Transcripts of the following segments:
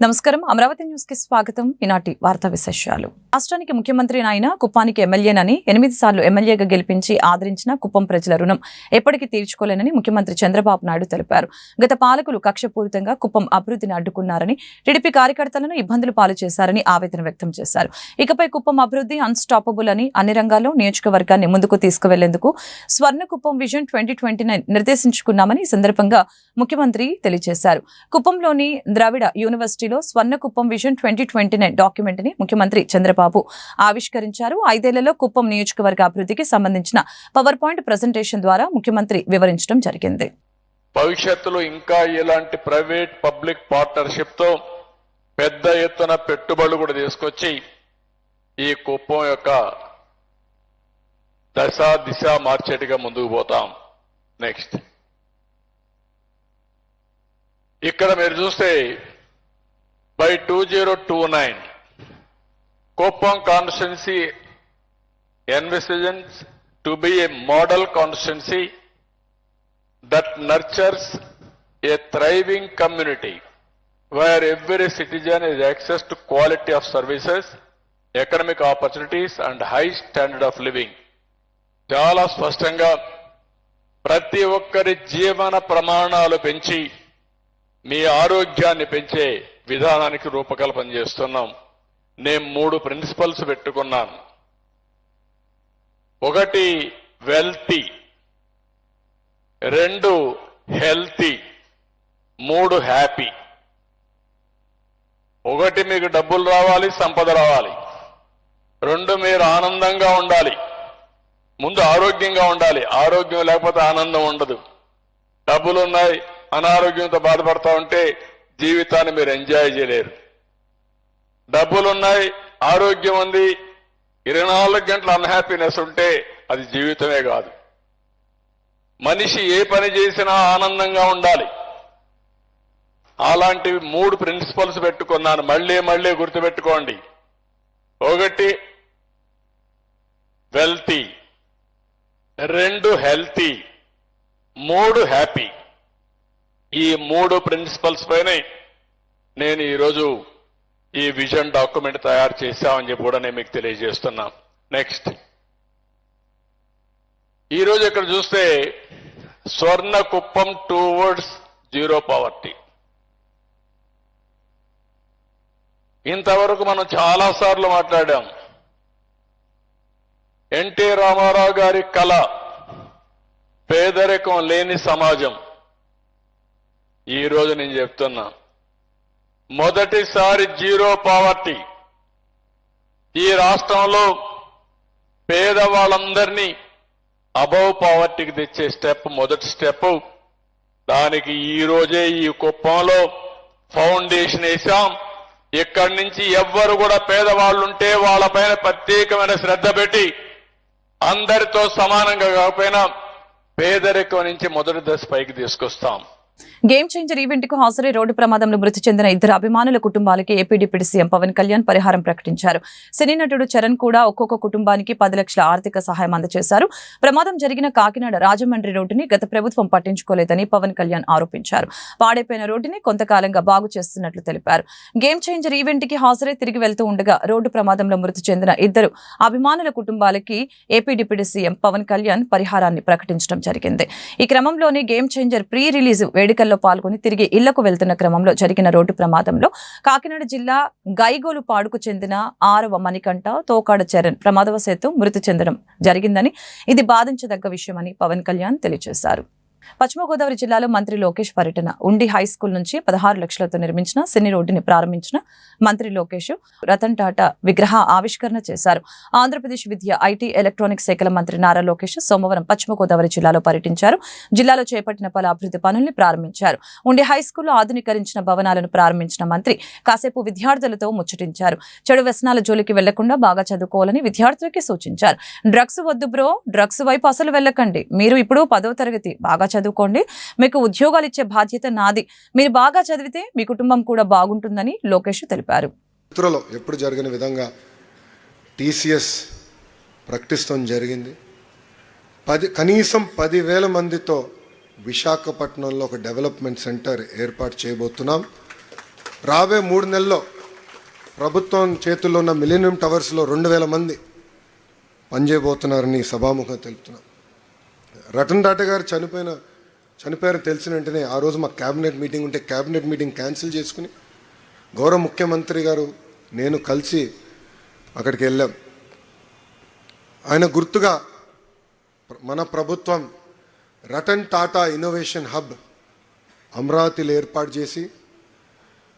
నమస్కారం. అమరావతి న్యూస్ కి స్వాగతం. ఈనాటి వార్తా విశేషాలు. రాష్ట్రానికి ముఖ్యమంత్రి అయిన కుప్పానికి ఎమ్మెల్యేనని 8 సార్లు ఎమ్మెల్యేగా గెలిపించి ఆదరించిన కుప్పం ప్రజల రుణం ఎప్పటికీ తీర్చుకోలేనని ముఖ్యమంత్రి చంద్రబాబు నాయుడు తెలిపారు. గత పాలకులు కక్షపూరితంగా కుప్పం అభివృద్ధిని అడ్డుకున్నారని, టీడీపీ కార్యకర్తలను ఇబ్బందులు పాలు చేశారని ఆవేదన వ్యక్తం చేశారు. ఇకపై కుప్పం అభివృద్ధి అన్స్టాపబుల్ అని, అన్ని రంగాల్లో నియోజకవర్గాన్ని ముందుకు తీసుకువెళ్లేందుకు స్వర్ణ కుప్పం విజన్ 2029 నిర్దేశించుకున్నామని ఈ సందర్భంగా ముఖ్యమంత్రి తెలియజేశారు. కుప్పంలోని ద్రావిడ యూనివర్సిటీలో స్వర్ణ కుప్పం విజన్ 2029 డాక్యుమెంట్ ని ముఖ్యమంత్రి చంద్రబాబు ఆవిష్కరించారు. 5 ఏళ్లలో కుప్పం నియోజకవర్గ అభివృద్ధికి సంబంధించిన పవర్ పాయింట్ ప్రెజెంటేషన్ ద్వారా ముఖ్యమంత్రి వివరించడం జరిగింది. భవిష్యత్తులో ఇంకా ఇలాంటి ప్రైవేట్ పబ్లిక్ పార్ట్నర్షిప్ తో పెద్ద ఎత్తున పెట్టుబడులు కూడా తీసుకొచ్చి ఈ కుప్పం యొక్క దిశ మార్చేట్టుగా ముందుకు పోతాం. నెక్స్ట్ ఇక్కడ మీరు చూస్తే by 2029 Kuppam constituency envisages to be a model constituency that nurtures a thriving community where every citizen has access to quality of services, economic opportunities and high standard of living. చాలా స్పష్టంగా ప్రతి ఒక్కరి జీవన ప్రమాణాలు పెంచి మీ ఆరోగ్యాన్ని పెంచే విధానానికి రూపకల్పన చేస్తున్నాం. నేను 3 ప్రిన్సిపల్స్ పెట్టుకున్నాను. 1 వెల్తీ, 2 హెల్తీ, 3 హ్యాపీ. 1 మీకు డబ్బులు రావాలి, సంపద రావాలి. 2 మీరు ఆనందంగా ఉండాలి. ముందు ఆరోగ్యంగా ఉండాలి. ఆరోగ్యం లేకపోతే ఆనందం ఉండదు. డబ్బులున్నాయి, అనారోగ్యంతో బాధపడతా ఉంటే జీవితాన్ని మీరు ఎంజాయ్ చేయలేరు. డబ్బులున్నాయి, ఆరోగ్యం ఉంది, 24 గంటల అన్హ్యాపీనెస్ ఉంటే అది జీవితమే కాదు. మనిషి ఏ పని చేసినా ఆనందంగా ఉండాలి. అలాంటివి 3 ప్రిన్సిపల్స్ పెట్టుకున్నాను. మళ్ళీ గుర్తుపెట్టుకోండి. 1 వెల్తీ, 2 హెల్తీ, 3 హ్యాపీ. ఈ 3 ప్రిన్సిపల్స్ పైనే నేను ఈరోజు ఈ విజన్ డాక్యుమెంట్ తయారు చేశామని చెప్పి కూడా నేను మీకు తెలియజేస్తున్నా. నెక్స్ట్ ఈరోజు ఇక్కడ చూస్తే స్వర్ణ కుప్పం టువర్డ్స్ జీరో పావర్టీ. ఇంతవరకు మనం చాలాసార్లు మాట్లాడాం. ఎన్టీ రామారావు గారి కళ పేదరికం లేని సమాజం. ఈరోజు నేను చెప్తున్నా, మొదటిసారి జీరో పావర్టీ. ఈ రాష్ట్రంలో పేదవాళ్ళందరినీ అబవ్ పావర్టీకి తెచ్చే మొదటి స్టెప్. దానికి ఈ రోజే ఈ కుప్పంలో ఫౌండేషన్ వేశాం. ఇక్కడి నుంచి ఎవ్వరు కూడా పేదవాళ్ళుంటే వాళ్ళపైన ప్రత్యేకమైన శ్రద్ధ పెట్టి అందరితో సమానంగా కాకపోయినా పేదరికం నుంచి మొదటి దశ పైకి తీసుకొస్తాం. గేమ్ చేంజర్ ఈవెంట్ కు హాజరై రోడ్డు ప్రమాదంలో మృతి చెందిన 2 అభిమానుల కుటుంబాలకి AP deputy CM Pawan Kalyan పరిహారం ప్రకటించారు. సినీ నటుడు చరణ్ కూడా ఒక్కొక్క కుటుంబానికి 10 లక్షల ఆర్థిక సహాయం అందజేశారు. ప్రమాదం జరిగిన కాకినాడ రాజమండ్రి రోడ్డుని గత ప్రభుత్వం పట్టించుకోలేదని పవన్ కళ్యాణ్ ఆరోపించారు. పాడైపోయిన రోడ్డుని కొంతకాలంగా బాగు చేస్తున్నట్లు తెలిపారు. గేమ్ చేంజర్ ఈవెంట్ కి హాజరై తిరిగి వెళ్తూ ఉండగా రోడ్డు ప్రమాదంలో మృతి చెందిన 2 అభిమానుల కుటుంబాలకి AP deputy CM Pawan Kalyan పరిహారాన్ని ప్రకటించడం జరిగింది. ఈ క్రమంలోనే గేమ్ చేంజర్ ప్రీ రిలీజ్ వేడుకల్లో పాల్గొని తిరిగి ఇళ్లకు వెళ్తున్న క్రమంలో జరిగిన రోడ్డు ప్రమాదంలో కాకినాడ జిల్లా గైగోలుపాడుకు చెందిన 6వ మణికంఠ తోకాడ చరణ్ ప్రమాదవశాత్తు మృతి చెందడం జరిగిందని, ఇది బాధించదగ్గ విషయమని పవన్ కళ్యాణ్ తెలియజేశారు. పశ్చిమ గోదావరి జిల్లాలో మంత్రి లోకేష్ పర్యటన. ఉండి హై స్కూల్ నుంచి 16 లక్షలతో నిర్మించిన సినీ రోడ్డుని ప్రారంభించిన మంత్రి లోకేష్ రతన్ టాటా విగ్రహ ఆవిష్కరణ చేశారు. ఆంధ్రప్రదేశ్ విద్య, ఐటీ, ఎలక్ట్రానిక్స్ శాఖల మంత్రి నారా లోకేష్ సోమవారం పశ్చిమ గోదావరి జిల్లాలో పర్యటించారు. జిల్లాలో చేపట్టిన పలు అభివృద్ధి పనుల్ని ప్రారంభించారు. ఉండి హై స్కూల్లో ఆధునీకరించిన భవనాలను ప్రారంభించిన మంత్రి కాసేపు విద్యార్థులతో ముచ్చటించారు. చెడు వ్యసనాల జోలికి వెళ్లకుండా బాగా చదువుకోవాలని విద్యార్థులకి సూచించారు. డ్రగ్స్ వద్దు బ్రో, డ్రగ్స్ వైపు అసలు వెళ్ళకండి. మీరు ఇప్పుడు 10వ తరగతి, బాగా చదువుకోండి. మీకు ఉద్యోగాలు ఇచ్చే బాధ్యత నాది. మీరు బాగా చదివితే మీ కుటుంబం కూడా బాగుంటుందని లోకేష్ తెలిపారు. చరిత్రలో ఎప్పుడు జరిగిన విధంగా టీసీఎస్ ప్రకటిస్తడం జరిగింది. కనీసం 10,000 మందితో విశాఖపట్నంలో ఒక డెవలప్మెంట్ సెంటర్ ఏర్పాటు చేయబోతున్నాం. రాబోయే 3 నెలల్లో ప్రభుత్వం చేతుల్లో ఉన్న మిలీనియం టవర్స్లో 2,000 మంది పనిచేయబోతున్నారని సభాముఖంగా తెలుపుతున్నాం. రతన్ టాటా గారు చనిపోయారని తెలిసిన వెంటనే ఆ రోజు మా క్యాబినెట్ మీటింగ్ ఉంటే క్యాబినెట్ మీటింగ్ క్యాన్సిల్ చేసుకుని గౌరవ ముఖ్యమంత్రి గారు నేను కలిసి అక్కడికి వెళ్ళాం. ఆయన గుర్తుగా మన ప్రభుత్వం రతన్ టాటా ఇన్నోవేషన్ హబ్ అమరావతిలో ఏర్పాటు చేసి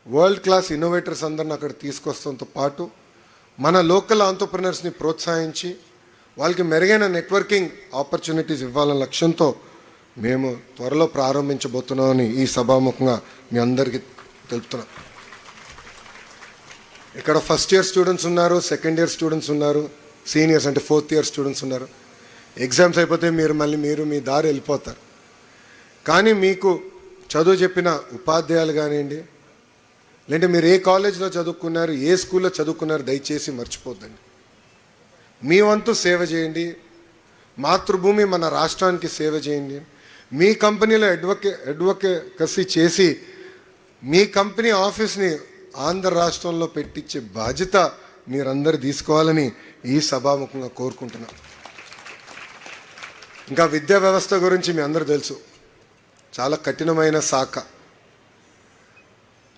వరల్డ్ క్లాస్ ఇన్నోవేటర్స్ అందరిని అక్కడ తీసుకొస్తంతో పాటు మన లోకల్ ఆంటర్‌ప్రెన్యూర్స్ని ప్రోత్సహించి వాళ్ళకి మెరుగైన నెట్వర్కింగ్ ఆపర్చునిటీస్ ఇవ్వాలనే లక్ష్యంతో మేము త్వరలో ప్రారంభించబోతున్నామని ఈ సభాముఖంగా మీ అందరికీ తెలుపుతున్నాం. ఇక్కడ ఫస్ట్ ఇయర్ స్టూడెంట్స్ ఉన్నారు, సెకండ్ ఇయర్ స్టూడెంట్స్ ఉన్నారు, సీనియర్స్ అంటే 4th ఇయర్ స్టూడెంట్స్ ఉన్నారు. ఎగ్జామ్స్ అయిపోతే మీరు మీ దారి వెళ్ళిపోతారు. కానీ మీకు చదువు చెప్పిన ఉపాధ్యాయులు కానివ్వండి, లేదంటే మీరు ఏ కాలేజీలో చదువుకున్నారు, ఏ స్కూల్లో చదువుకున్నారు, దయచేసి మర్చిపోద్దండి. మీ వంతు సేవ చేయండి. మాతృభూమి మన రాష్ట్రానికి సేవ చేయండి. మీ కంపెనీలో అడ్వకేసీ చేసి మీ కంపెనీ ఆఫీస్ని ఆంధ్ర రాష్ట్రంలో పెట్టించే బాధ్యత మీరందరూ తీసుకోవాలని ఈ సభాముఖంగా కోరుకుంటున్నాను. ఇంకా విద్యా వ్యవస్థ గురించి మీ అందరూ తెలుసు, చాలా కఠినమైన శాఖ.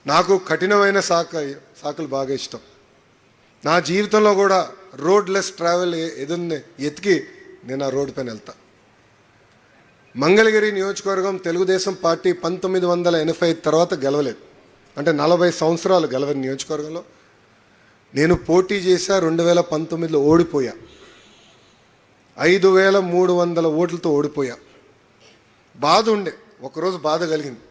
నాకు కఠినమైన శాఖలు బాగా ఇష్టం. నా జీవితంలో కూడా రోడ్లెస్ ట్రావెల్ ఏదన్నా ఎతికి నేను ఆ రోడ్డు పైన వెళ్తా. మంగళగిరి నియోజకవర్గం తెలుగుదేశం పార్టీ 1985 తర్వాత గెలవలేదు, అంటే 40 సంవత్సరాలు గెలవని నియోజకవర్గంలో నేను పోటీ చేశా. 2019లో ఓడిపోయా, 5,300 ఓట్లతో ఓడిపోయా. బాధ ఉండే, ఒకరోజు బాధ కలిగింది.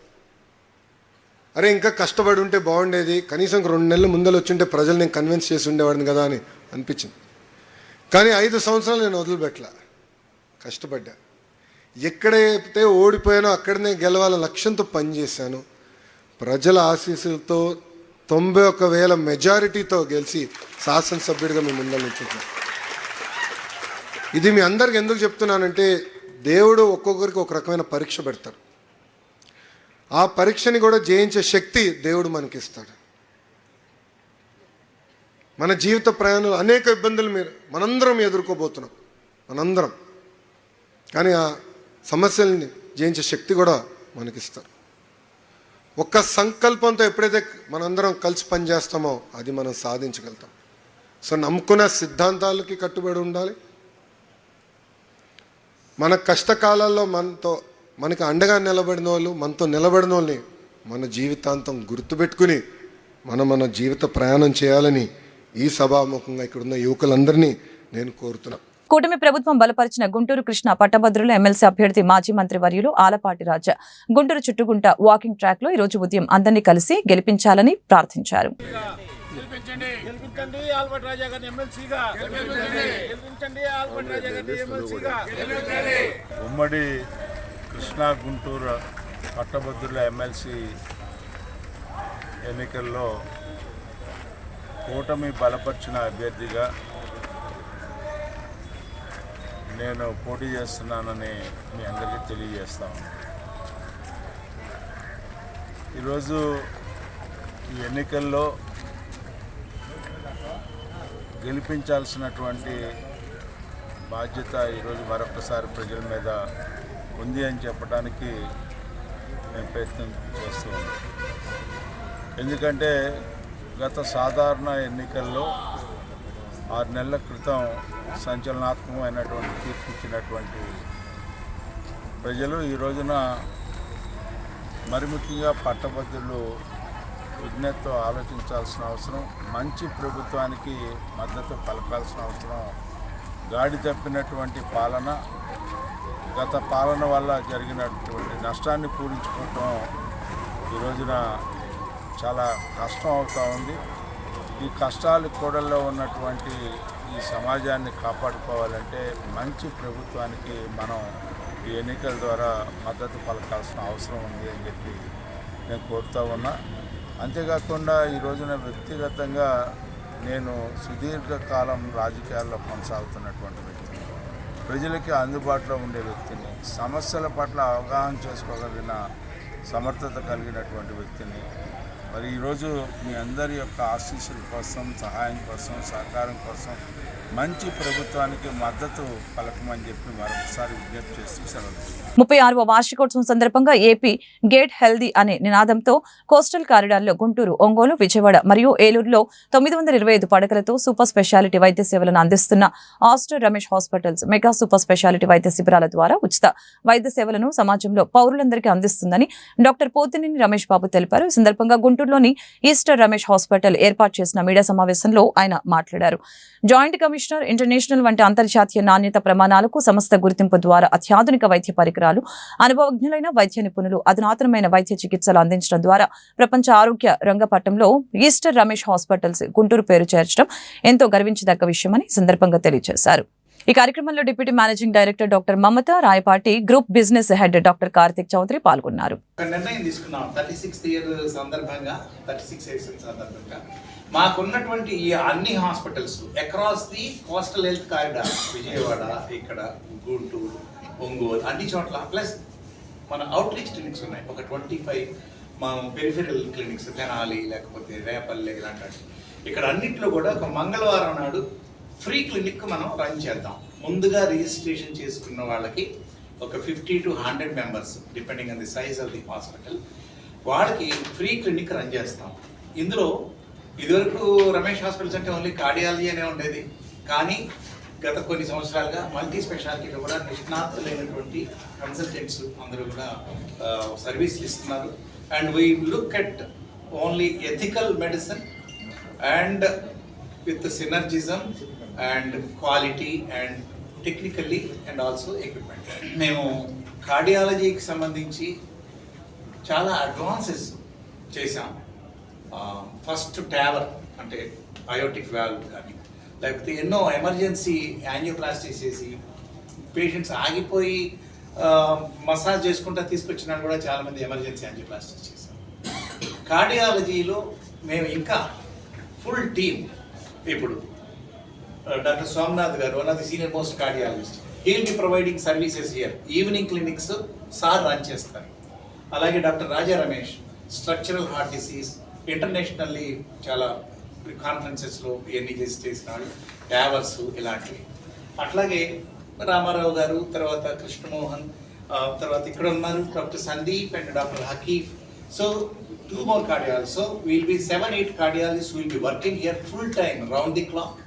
అరే ఇంకా కష్టపడి ఉంటే బాగుండేది, కనీసం 2 నెలలు ముందలు వచ్చుంటే ప్రజలు నేను కన్విన్స్ చేసి ఉండేవాడిని కదా అని అనిపించింది. కానీ 5 సంవత్సరాలు నేను వదిలిపెట్టలా, కష్టపడ్డా. ఎక్కడైతే ఓడిపోయానో అక్కడనే గెలవాల లక్ష్యంతో పనిచేశాను. ప్రజల ఆశీస్సులతో 91,000 మెజారిటీతో గెలిచి శాసనసభ్యుడిగా మేము ముందర నిల్చుంటున్నాం. ఇది మీ అందరికి ఎందుకు చెప్తున్నానంటే, దేవుడు ఒక్కొక్కరికి ఒక రకమైన పరీక్ష పెడతారు. ఆ పరీక్షని కూడా జయించే శక్తి దేవుడు మనకిస్తాడు. మన జీవిత ప్రయాణంలో అనేక ఇబ్బందులు మనందరం ఎదుర్కోబోతున్నాం, మనందరం. కానీ ఆ సమస్యల్ని జయించే శక్తి కూడా మనకిస్తారు. ఒక్క సంకల్పంతో ఎప్పుడైతే మనందరం కలిసి పనిచేస్తామో అది మనం సాధించగలుగుతాం. సో నమ్ముకున్న సిద్ధాంతాలకి కట్టుబడి ఉండాలి. మన కష్టకాలాల్లో మనకి అండగా నిలబడిన వాళ్ళు, మనతో నిలబడిన వాళ్ళని మన జీవితాంతం గుర్తుపెట్టుకుని మన జీవిత ప్రయాణం చేయాలని ఈ సభాముఖంగా ఇక్కడున్న యువకులందరినీ నేను కోరుతున్నా. కూటమి ప్రభుత్వం బలపరిచిన గుంటూరు కృష్ణ పట్టభద్రుల ఎమ్మెల్సీ అభ్యర్థి మాజీ మంత్రి వర్యులు ఆలపాటి రాజా గుంటూరు చుట్టుగుంట వాకింగ్ ట్రాక్ లో ఈ రోజు ఉదయం అందరినీ కలిసి గెలిపించాలని ప్రార్థించారు. ఉమ్మడి కృష్ణా గుంటూరు పట్టభద్రుల ఎమ్మెల్సీ ఎన్నికల్లో కూటమి బలపరిచిన అభ్యర్థిగా నేను పోటీ చేస్తున్నానని మీ అందరికీ తెలియజేస్తాను. ఈరోజు ఈ ఎన్నికల్లో గెలిపించాల్సినటువంటి బాధ్యత ఈరోజు మరొకసారి ప్రజల మీద ఉంది అని చెప్పడానికి నేను ప్రయత్నం చేస్తూ ఉన్నాను. ఎందుకంటే గత సాధారణ ఎన్నికల్లో 6 నెలల క్రితం సంచలనాత్మకమైనటువంటి తీర్పు ఇచ్చినటువంటి ప్రజలు ఈ రోజున మరి ముఖ్యంగా పట్టభద్రులు విజ్ఞతతో ఆలోచించాల్సిన అవసరం, మంచి ప్రభుత్వానికి మద్దతు పలకాల్సిన అవసరం. గాడి తప్పినటువంటి పాలన, గత పాలన వల్ల జరిగినటువంటి నష్టాన్ని పూరించుకోవటం ఈ రోజున చాలా కష్టం అవుతూ ఉంది. ఈ కష్టాలు కూడల్లో ఉన్నటువంటి ఈ సమాజాన్ని కాపాడుకోవాలంటే మంచి ప్రభుత్వానికి మనం ఈ ఎన్నికల ద్వారా మద్దతు పలకాల్సిన అవసరం ఉంది అని చెప్పి నేను కోరుతూ ఉన్నా. అంతేకాకుండా ఈ రోజున వ్యక్తిగతంగా నేను సుదీర్ఘకాలం రాజకీయాల్లో కొనసాగుతున్నటువంటి వ్యక్తిని, ప్రజలకి అందుబాటులో ఉండే వ్యక్తిని, సమస్యల పట్ల అవగాహన చేసుకోగలిగిన సమర్థత కలిగినటువంటి వ్యక్తిని, మరి ఈరోజు మీ అందరి యొక్క ఆశీస్సుల కోసం, సహాయం కోసం, సహకారం కోసం మంచి ప్రభుత్వానికి మద్దతు పలకమని చెప్పి మరొకసారి విజ్ఞప్తి చేస్తూ సెలవు. 36వ వార్షికోత్సవం సందర్భంగా ఏపీ గేట్ హెల్దీ అనే నినాదంతో కోస్టల్ కారిడార్లో గుంటూరు, ఒంగోలు, విజయవాడ మరియు ఏలూరులో 925 పడకలతో సూపర్ స్పెషాలిటీ వైద్య సేవలను అందిస్తున్న Aster Ramesh hospitals mega super speciality వైద్య శిబిరాల ద్వారా ఉచిత వైద్య సేవలను సమాజంలో పౌరులందరికీ అందిస్తుందని డాక్టర్ పోతినేని రమేష్ బాబు తెలిపారు. ఈ సందర్భంగా గుంటూరులోని ఈస్టర్ రమేష్ హాస్పిటల్ ఏర్పాటు చేసిన మీడియా సమావేశంలో ఆయన మాట్లాడారు. జాయింట్ కమిషనర్, ఇంటర్నేషనల్ వంటి అంతర్జాతీయ నాణ్యత ప్రమాణాలకు సంస్థ గుర్తింపు ద్వారా అత్యాధునిక వైద్య పరికరాలు, అనుభవజ్ఞులైన వైద్య నిపుణులు, అధునాతనమైన వైద్య చికిత్సలు అందించడం ద్వారా ప్రపంచ ఆరోగ్య రంగ పటంలో ఈస్టర్ రమేష్ హాస్పిటల్స్ గుంటూరు పేరు చేర్చడం ఎంతో గర్వించదగ్గ విషయమని సందర్భంగా తెలియజేశారు. ఈ కార్యక్రమంలో deputy managing director doctor Mamata, Rayapati group business head doctor Karthik Chowdary పాల్గొన్నారు. నిర్ణయం తీసుకున్నాం 36th ఇయర్ సందర్భంగా మాకున్నటువంటి ఈ అన్ని hospitals across the coastal health corridor, Vijayawada, ఇక్కడ గుంటూరు, ఒంగోలు, అన్ని చోట్ల ప్లస్ మన అవుట్ రీచ్ క్లినిక్స్ ఉన్నాయి. ఒక 25 మా పెరిఫెరల్ క్లినిక్స్, తెనాలి లేకపోతే రేపల్లె ఇలాంటి ఇక్కడ అన్నింటిలో కూడా ఒక మంగళవారం నాడు ఫ్రీ క్లినిక్ మనం రన్ చేద్దాం. ముందుగా రిజిస్ట్రేషన్ చేసుకున్న వాళ్ళకి ఒక 50 to 100 members depending on the size of the hospital, వాళ్ళకి ఫ్రీ క్లినిక్ రన్ చేస్తాం. ఇందులో ఇదివరకు రమేష్ హాస్పిటల్స్ అంటే ఓన్లీ కార్డియాలజీ అనే ఉండేది, కానీ గత కొన్ని సంవత్సరాలుగా మల్టీ స్పెషాలిటీలో కూడా నిష్ణాతులైనటువంటి కన్సల్టెంట్స్ అందరూ కూడా సర్వీసులు ఇస్తున్నారు. And we look at only ethical medicine and with synergism and quality and technically and also equipment. మేము కార్డియాలజీకి సంబంధించి చాలా అడ్వాన్సెస్ చేశాం. ఫస్ట్ ట్యావర్ అంటే అయోటిక్ వాల్వ్ కానీ, లేకపోతే ఎన్నో ఎమర్జెన్సీ యాంజియోప్లాస్టీ చేసి పేషెంట్స్ ఆగిపోయి మసాజ్ చేసుకుంటా తీసుకొచ్చినా కూడా చాలామంది ఎమర్జెన్సీ యాంజియోప్లాస్టీ చేశాం. కార్డియాలజీలో మేము ఇంకా ఫుల్ టీమ్, ఇప్పుడు doctor Somnath garu one of the senior most cardiologist, he'll be providing services here. Evening clinics sir run చేస్తారు. అలాగే doctor Raja Ramesh structural heart disease internationally చాలా కాన్ఫరెన్సెస్లో ఇవన్నీ చేసిన వాళ్ళు, ట్యావర్స్ ఇలాంటివి. అట్లాగే రామారావు గారు, తర్వాత కృష్ణమోహన్, తర్వాత ఇక్కడ ఉన్నారు doctor Sandeep and doctor Hakeef. So 2 more cardiologists. So we'll be 7-8 cardiologists who will be working here full time round the clock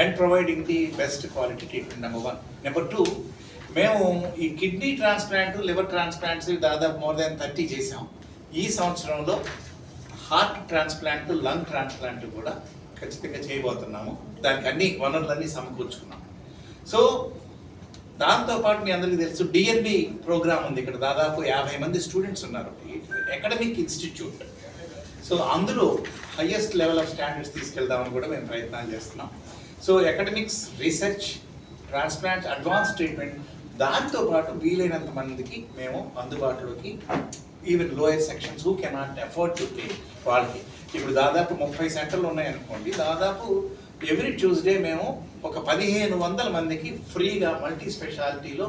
and providing the best quality treatment. Number 1. Number 2, మేము ఈ కిడ్నీ ట్రాన్స్ప్లాంట్, లివర్ ట్రాన్స్ప్లాంట్స్ దాదాపు more than 30 చేసాం. ఈ సంవత్సరంలో heart transplant, lung transplant కూడా ఖచ్చితంగా చేయబోతున్నాము. దానికి అన్ని వనరులన్నీ సమకూర్చుకున్నాం. సో దాంతోపాటు మీ అందరికీ తెలుసు డిఎన్బి ప్రోగ్రామ్ ఉంది. ఇక్కడ దాదాపు 50 మంది స్టూడెంట్స్ ఉన్నారు, అకాడమిక్ ఇన్స్టిట్యూట్. సో అందులో హయ్యెస్ట్ లెవెల్ ఆఫ్ స్టాండర్డ్స్ తీసుకెళ్దామని కూడా మేము ప్రయత్నాలు చేస్తున్నాం. So academics, research, transplant, advance treatment, దాంతోపాటు వీలైనంత మందికి మేము అందుబాటులోకి even lower sections who cannot afford to pay వాళ్ళకి. ఇప్పుడు దాదాపు 30 సెంటర్లు ఉన్నాయనుకోండి, దాదాపు ఎవ్రీ ట్యూస్డే మేము ఒక 1500 మందికి ఫ్రీగా మల్టీ స్పెషాలిటీలో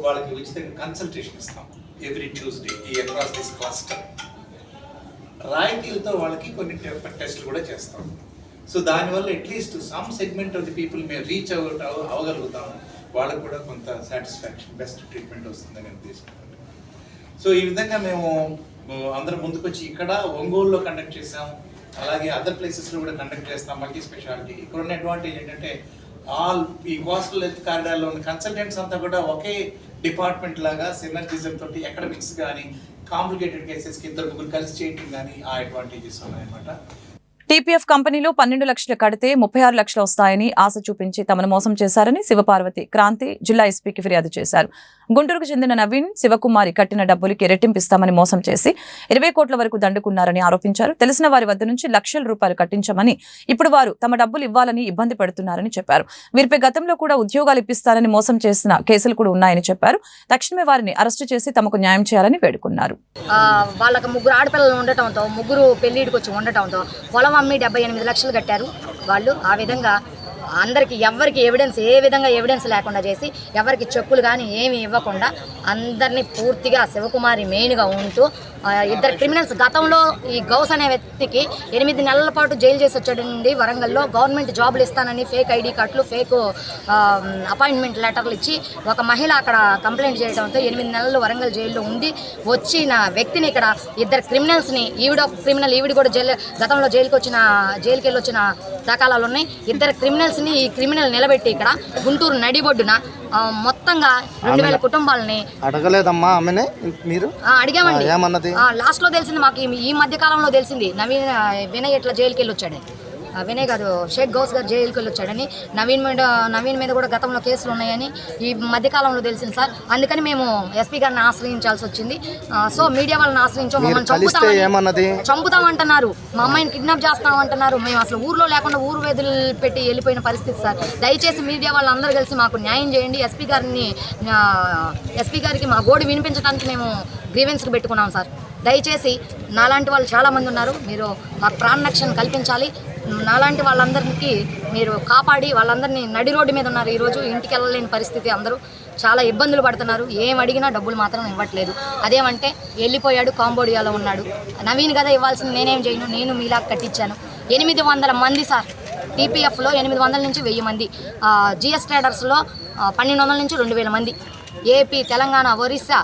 వాళ్ళకి ఉచితంగా కన్సల్టేషన్ ఇస్తాం ఎవ్రీ ట్యూస్డే ఈ అక్రాస్ దిస్ క్లస్టర్. రాయితీలతో వాళ్ళకి కొన్ని టెస్టులు కూడా చేస్తాం. సో దానివల్ల at least some segment of the people మేము రీచ్ అవ్వగలుగుతాము, వాళ్ళకు కూడా కొంత సాటిస్ఫాక్షన్, బెస్ట్ ట్రీట్మెంట్ వస్తుందని ఉద్దేశం. సో ఈ విధంగా మేము అందరం ముందుకొచ్చి ఇక్కడ ఒంగోలులో కండక్ట్ చేసాం, అలాగే అదర్ ప్లేసెస్లో కూడా కండక్ట్ చేస్తాం మల్టీ స్పెషాలిటీ. ఇక్కడ ఉన్న అడ్వాంటేజ్ ఏంటంటే ఆల్ ఈ కోస్టల్ హెల్త్ కారిడార్లో ఉన్న కన్సల్టెంట్స్ అంతా కూడా ఒకే డిపార్ట్మెంట్ లాగా సినర్జిజం తోటి ఎకడమిక్స్ కానీ కాంప్లికేటెడ్ కేసెస్కి 2-3 కలిసి చేయటం కానీ ఆ అడ్వాంటేజెస్ ఉన్నాయన్నమాట. టీపీఎఫ్ కంపెనీలో 12 లక్షలు కడితే 36 లక్షలు వస్తాయని ఆశ చూపించి తమను మోసం చేశారని శివపార్వతి క్రాంతి జిల్లా ఎస్పీకి ఫిర్యాదు చేశారు. గుంటూరుకు చెందిన నవీన్, శివకుమారి కట్టిన డబ్బులకి రెట్టింపిస్తామని మోసం చేసి 20 కోట్ల వరకు దండుకున్నారని ఆరోపించారు. తెలిసిన వారి వద్ద నుంచి లక్షల రూపాయలు కట్టించమని, ఇప్పుడు వారు తమ డబ్బులు ఇవ్వాలని ఇబ్బంది పెడుతున్నారని చెప్పారు. వీరిపై గతంలో కూడా ఉద్యోగాలు ఇప్పిస్తారని మోసం చేసిన కేసులు కూడా ఉన్నాయని చెప్పారు. తక్షణమే వారిని అరెస్టు చేసి తమకు న్యాయం చేయాలని వేడుకున్నారు. వాళ్ళకి 3 ఆడపిల్లలు ఉండటంతో, 3 పెళ్లిడికి వచ్చి ఉండటంతో పొలం అమ్మి 78 లక్షలు కట్టారు వాళ్ళు. ఆ విధంగా అందరికి ఎవరికి ఎవిడెన్స్ ఏ విధంగా ఎవిడెన్స్ లేకుండా చేసి ఎవరికి చెక్కులు కానీ ఏమి ఇవ్వకుండా అందరినీ పూర్తిగా శివకుమారి మెయిన్గా ఉంటూ ఇద్దరు క్రిమినల్స్ గతంలో ఈ గౌస్ అనే వ్యక్తికి 8 నెలల పాటు జైలు చేసి వచ్చాడండి వరంగల్లో. గవర్నమెంట్ జాబులు ఇస్తానని ఫేక్ ఐడి కార్డులు ఫేక్ అపాయింట్మెంట్ లెటర్లు ఇచ్చి ఒక మహిళ అక్కడ కంప్లైంట్ చేయడంతో 8 నెలలు వరంగల్ జైల్లో ఉండి వచ్చిన వ్యక్తిని ఇక్కడ ఇద్దరు క్రిమినల్స్ని ఈవిడ కూడా గతంలో జైలుకి వెళ్ళి వచ్చిన దాఖలాలు ఉన్నాయి. ఇద్దరు క్రిమినల్స్ని ఈ క్రిమినల్ నిలబెట్టి ఇక్కడ గుంటూరు నడిబొడ్డున మొత్తంగా 2000 కుటుంబాలని అడగలేదమ్మా ఆమెనే మీరు? అడిగామండి. ఏమన్నది? లాస్ట్ లో తెలిసింది మాకు, ఈ మధ్య కాలంలో తెలిసింది వినయ్ ఇట్లా జైలుకి వెళ్ళి వచ్చాడు. వినయ్ కాదు, షేక్ గౌస్ గారు జైలుకి వెళ్ళి వచ్చాడని, నవీన్ మీద కూడా గతంలో కేసులు ఉన్నాయని ఈ మధ్యకాలంలో తెలిసింది సార్. అందుకని మేము ఎస్పీ గారిని ఆశ్రయించాల్సి వచ్చింది. సో మీడియా వాళ్ళని ఆశ్రయించాం. మమ్మల్ని చంపుతామంటున్నారు, మా అమ్మాయిని కిడ్నాప్ చేస్తామంటున్నారు. మేము అసలు ఊర్లో లేకుండా ఊరు వేదులు పెట్టి వెళ్ళిపోయిన పరిస్థితి సార్. దయచేసి మీడియా వాళ్ళందరూ కలిసి మాకు న్యాయం చేయండి. ఎస్పీ గారికి మా గోడు వినిపించడానికి మేము గ్రీవెన్స్కి పెట్టుకున్నాం సార్. దయచేసి నాలాంటి వాళ్ళు చాలామంది ఉన్నారు, మీరు మాకు ప్రాణ రక్షణ కల్పించాలి. నాలాంటి వాళ్ళందరికీ మీరు కాపాడి, వాళ్ళందరినీ నడి రోడ్డు మీద ఉన్నారు. ఈరోజు ఇంటికి వెళ్ళలేని పరిస్థితి, అందరూ చాలా ఇబ్బందులు పడుతున్నారు. ఏం అడిగినా డబ్బులు మాత్రం ఇవ్వట్లేదు. అదేమంటే వెళ్ళిపోయాడు, కాంబోడియాలో ఉన్నాడు. నవీన్ కదా ఇవ్వాల్సింది, నేనేం చేయను, నేను మీలా కట్టించాను. 800 మంది సార్, టీపీఎఫ్లో 800 నుంచి 1000 మంది, జిఎస్ ట్రేడర్స్లో 1200 నుంచి 2000 మంది, ఏపీ, తెలంగాణ, ఒరిస్సా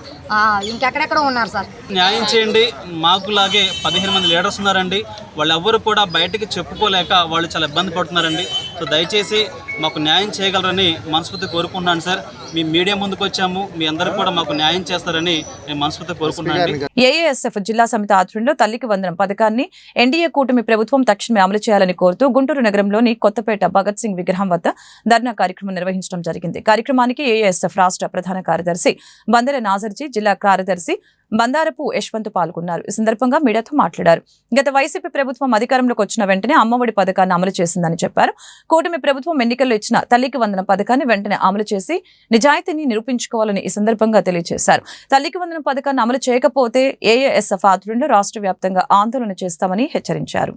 ఇంకెక్కడెక్కడో ఉన్నారు సార్. న్యాయం చేయండి. మాకులాగే 15 మంది లీడర్స్ ఉన్నారండి. వాళ్ళు ఎవ్వరు కూడా బయటికి చెప్పుకోలేక వాళ్ళు చాలా ఇబ్బంది పడుతున్నారండి. సో దయచేసి మాకు న్యాయం చేయగలరని మనస్ఫూర్తి కోరుకుంటున్నాను సార్. మీ మీడియా ముందుకు వచ్చాము, మీ అందరూ కూడా మాకు న్యాయం చేస్తారని నేను మనస్ఫూర్తి కోరుకుంటున్నాను. ఏఏఎస్ఎఫ్ జిల్లా సమితి ఆధ్వర్యంలో తల్లికి వందనం పథకాన్ని ఎన్డీఏ కూటమి ప్రభుత్వం తక్షణమే అమలు చేయాలని కోరుతూ గుంటూరు నగరంలోని కొత్తపేట భగత్ సింగ్ విగ్రహం వద్ద ధర్నా కార్యక్రమం నిర్వహించడం జరిగింది. కార్యక్రమానికి ఏఏఎస్ఎఫ్ రాష్ట్ర ప్రధాన కార్యదర్శి బందెర నాజర్జీ, జిల్లా కార్యదర్శి బందారపు యశ్వంత్ పాల్గొన్నారు. ఈ సందర్భంగా మీడియాతో మాట్లాడారు. గత వైసీపీ ప్రభుత్వం అధికారంలోకి వచ్చిన వెంటనే అమ్మఒడి పథకాన్ని అమలు చేసిందని చెప్పారు. కూటమి ప్రభుత్వం ఎన్నికల్లో ఇచ్చిన తల్లికి వందనం పథకాన్ని వెంటనే అమలు చేసి నిజాయితీని నిరూపించుకోవాలని ఈ సందర్భంగా తెలియజేశారు. తల్లికి వందనం పథకాన్ని అమలు చేయకపోతే ఏఏఎస్ఎఫ్ ఆధ్వర్యంలో రాష్ట్ర వ్యాప్తంగా ఆందోళన చేస్తామని హెచ్చరించారు.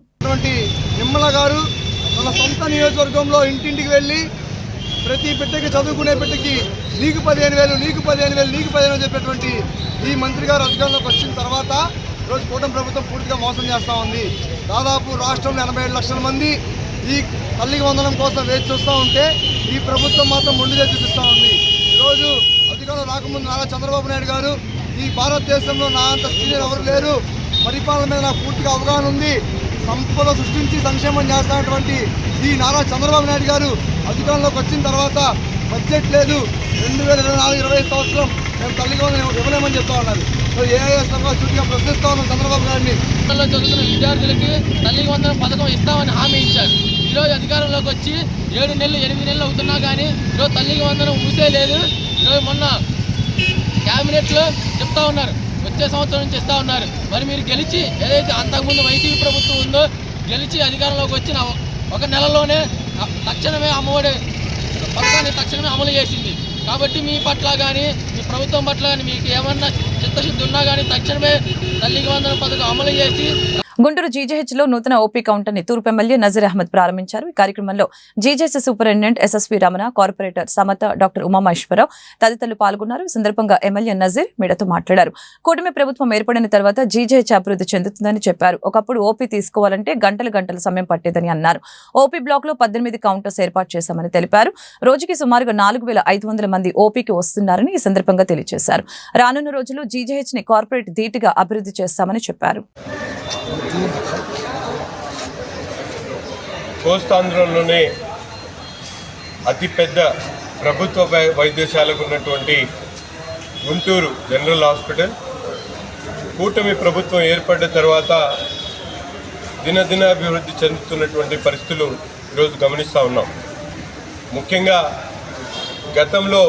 నిమ్మల గారు తన సొంత నియోజకవర్గంలో ఇంటింటికి వెళ్ళి ప్రతి బిడ్డకి, చదువుకునే బిడ్డకి నీకు 15,000 నీకు 15,000 నీకు 15,000 చెప్పేటువంటి ఈ మంత్రి గారు అధికారంలోకి వచ్చిన తర్వాత ఈరోజు కూటమి ప్రభుత్వం పూర్తిగా మోసం చేస్తూ ఉంది. దాదాపు రాష్ట్రంలో 87 లక్షల మంది ఈ తల్లికి వందనం కోసం వేచి చూస్తూ ఉంటే ఈ ప్రభుత్వం మాత్రం మొండిగా చూపిస్తూ ఉంది. ఈరోజు అధికారంలో రాకముందు నారా చంద్రబాబు నాయుడు గారు ఈ భారతదేశంలో నా అంత సీనియర్ ఎవరు లేరు, పరిపాలన మీద నాకు పూర్తిగా అవగాహన ఉంది, సంపద సృష్టించి సంక్షేమం చేస్తున్నటువంటి ఈ నారా చంద్రబాబు నాయుడు గారు అధికారంలోకి వచ్చిన తర్వాత బడ్జెట్ లేదు, 2024-25 సంవత్సరం మేము తల్లికి వందనం ఇవ్వలేమని చెప్తా ఉన్నారు. ఏఐఎస్ఎఫ్గా సూటిగా ప్రశ్నిస్తా ఉన్నాం చంద్రబాబు గారిని. చదువుతున్న విద్యార్థులకి తల్లికి వందనం పథకం ఇస్తామని హామీ ఇచ్చారు. ఈరోజు అధికారంలోకి వచ్చి 7 నెలలు 8 నెలలు అవుతున్నా కానీ ఈరోజు తల్లికి వందనం ఊసే లేదు. ఈరోజు మొన్న క్యాబినెట్లో చెప్తా ఉన్నారు, వచ్చే సంవత్సరం నుంచి ఇస్తా ఉన్నారు. మరి మీరు గెలిచి ఏదైతే అంతకుముందు వైసీపీ ప్రభుత్వం ఉందో గెలిచి అధికారంలోకి వచ్చిన 1 నెలలోనే తక్షణమే అమ్మఒడి పథకాన్ని తక్షణమే అమలు చేసింది. కాబట్టి మీ పట్ల కానీ మీ ప్రభుత్వం పట్ల కానీ మీకు ఏమన్నా చిత్తశుద్ధి ఉన్నా కానీ తక్షణమే తల్లికి వందనం పథకం అమలు చేసి. గుంటూరు జీజీహెచ్లో నూతన ఓపీ కౌంటర్ని తూర్పు ఎమ్మెల్యే నజీర్ అహ్మద్ ప్రారంభించారు. ఈ కార్యక్రమంలో GGH superintendent SSV Ramana, corporator Samata, doctor Umamaheswararao తదితరులు పాల్గొన్నారు. ఈ సందర్భంగా ఎమ్మెల్యే నజీర్ మీడియాతో మాట్లాడారు. కూటమి ప్రభుత్వం ఏర్పడిన తర్వాత జీజీహెచ్ అభివృద్ధి చెందుతుందని చెప్పారు. ఒకప్పుడు ఓపీ తీసుకోవాలంటే గంటల సమయం పట్టేదని అన్నారు. ఓపీ బ్లాక్ లో 18 కౌంటర్స్ ఏర్పాటు చేశామని తెలిపారు. రోజుకి సుమారుగా 4,500 మంది ఓపీకి వస్తున్నారని ఈ సందర్భంగా తెలియజేశారు. రానున్న రోజుల్లో జీజీహెచ్ ని కార్పొరేట్ ధీటుగా అభివృద్ధి చేస్తామని చెప్పారు. కోస్తాంధ్రంలోనే అతిపెద్ద ప్రభుత్వ వైద్యశాలకు ఉన్నటువంటి గుంటూరు జనరల్ హాస్పిటల్ కూటమి ప్రభుత్వం ఏర్పడిన తర్వాత దినదిన అభివృద్ధి చెందుతున్నటువంటి పరిస్థితులు ఈరోజు గమనిస్తూ ఉన్నాం. ముఖ్యంగా గతంలో